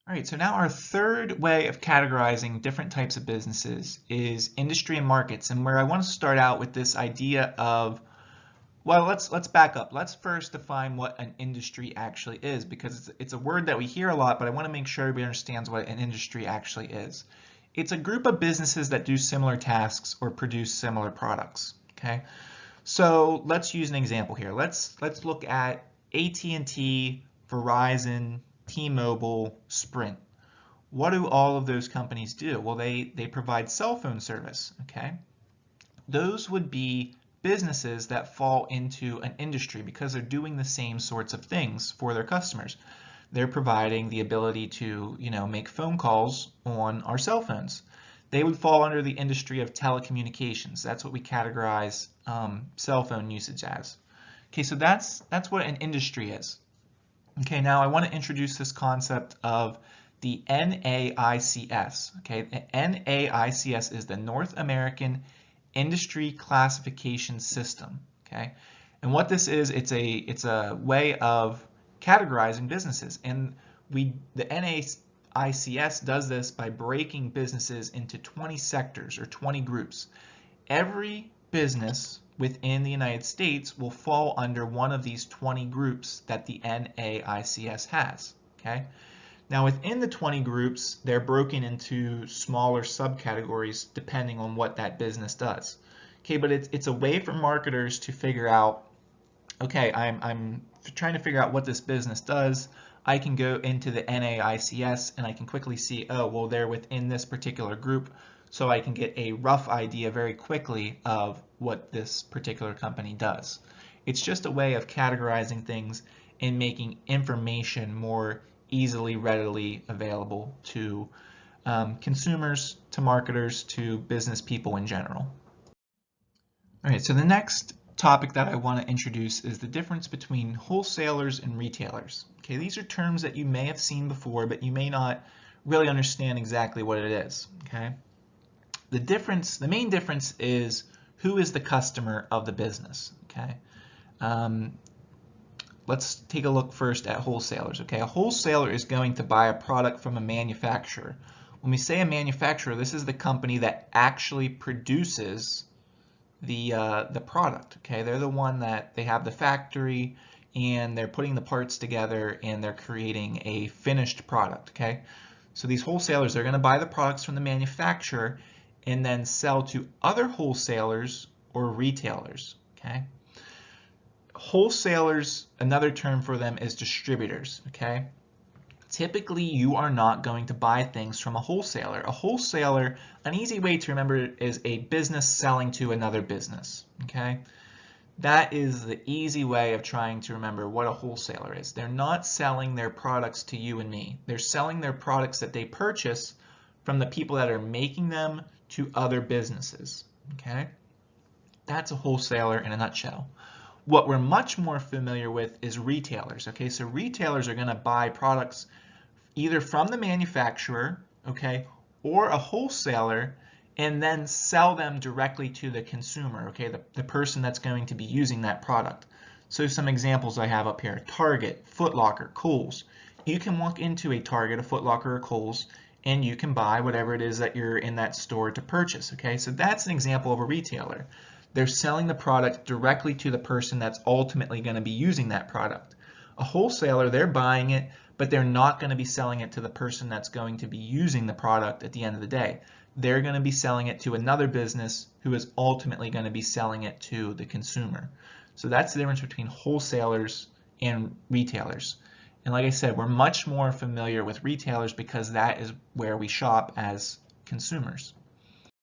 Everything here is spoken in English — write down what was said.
All right, so now our third way of categorizing different types of businesses is industry and markets. And where I want to start out with this idea of, well, let's back up. Let's first define what an industry actually is, because it's a word that we hear a lot, but I want to make sure everybody understands what an industry actually is. It's a group of businesses that do similar tasks or produce similar products. Okay, so let's use an example here. Let's look at AT&T, Verizon, T-Mobile, Sprint. What do all of those companies do? Well, they provide cell phone service, okay? Those would be businesses that fall into an industry because they're doing the same sorts of things for their customers. They're providing the ability to, make phone calls on our cell phones. They would fall under the industry of telecommunications. That's what we categorize cell phone usage as. Okay, so that's what an industry is. Okay, now I want to introduce this concept of the NAICS. Okay, the NAICS is the North American Industry Classification System. Okay, and what this is, it's a way of categorizing businesses, and the NAICS does this by breaking businesses into 20 sectors or 20 groups. Every business within the United States will fall under one of these 20 groups that the NAICS has. Okay. Now within the 20 groups, they're broken into smaller subcategories depending on what that business does. Okay, but it's a way for marketers to figure out, okay, I'm trying to figure out what this business does. I can go into the NAICS and I can quickly see, oh, well, they're within this particular group, so I can get a rough idea very quickly of what this particular company does. It's just a way of categorizing things and making information more easily, readily available to consumers, to marketers, to business people in general. All right, so the next topic that I want to introduce is the difference between wholesalers and retailers. Okay, these are terms that you may have seen before, but you may not really understand exactly what it is. Okay, the main difference is who is the customer of the business. Okay, let's take a look first at wholesalers. Okay, a wholesaler is going to buy a product from a manufacturer. When we say a manufacturer, this is the company that actually produces the product. Okay, they're the one that they have the factory and they're putting the parts together and they're creating a finished product. Okay, so these wholesalers, they're going to buy the products from the manufacturer and then sell to other wholesalers or retailers. Okay, wholesalers, another term for them is distributors. Okay, typically you are not going to buy things from a wholesaler. A wholesaler, an easy way to remember it, is a business selling to another business. Okay, that is the easy way of trying to remember what a wholesaler is. They're not selling their products to you and me. They're selling their products that they purchase from the people that are making them to other businesses. Okay, that's a wholesaler in a nutshell. What we're much more familiar with is retailers. Okay, so retailers are going to buy products either from the manufacturer, okay, or a wholesaler, and then sell them directly to the consumer, okay, the person that's going to be using that product. So some examples I have up here: Target, Foot Locker, Kohl's. You can walk into a Target, a Foot Locker, or Kohl's, and you can buy whatever it is that you're in that store to purchase. Okay, so that's an example of a retailer. They're selling the product directly to the person that's ultimately going to be using that product. A wholesaler, they're buying it, but they're not going to be selling it to the person that's going to be using the product at the end of the day. They're going to be selling it to another business who is ultimately going to be selling it to the consumer. So that's the difference between wholesalers and retailers. And like I said, we're much more familiar with retailers because that is where we shop as consumers.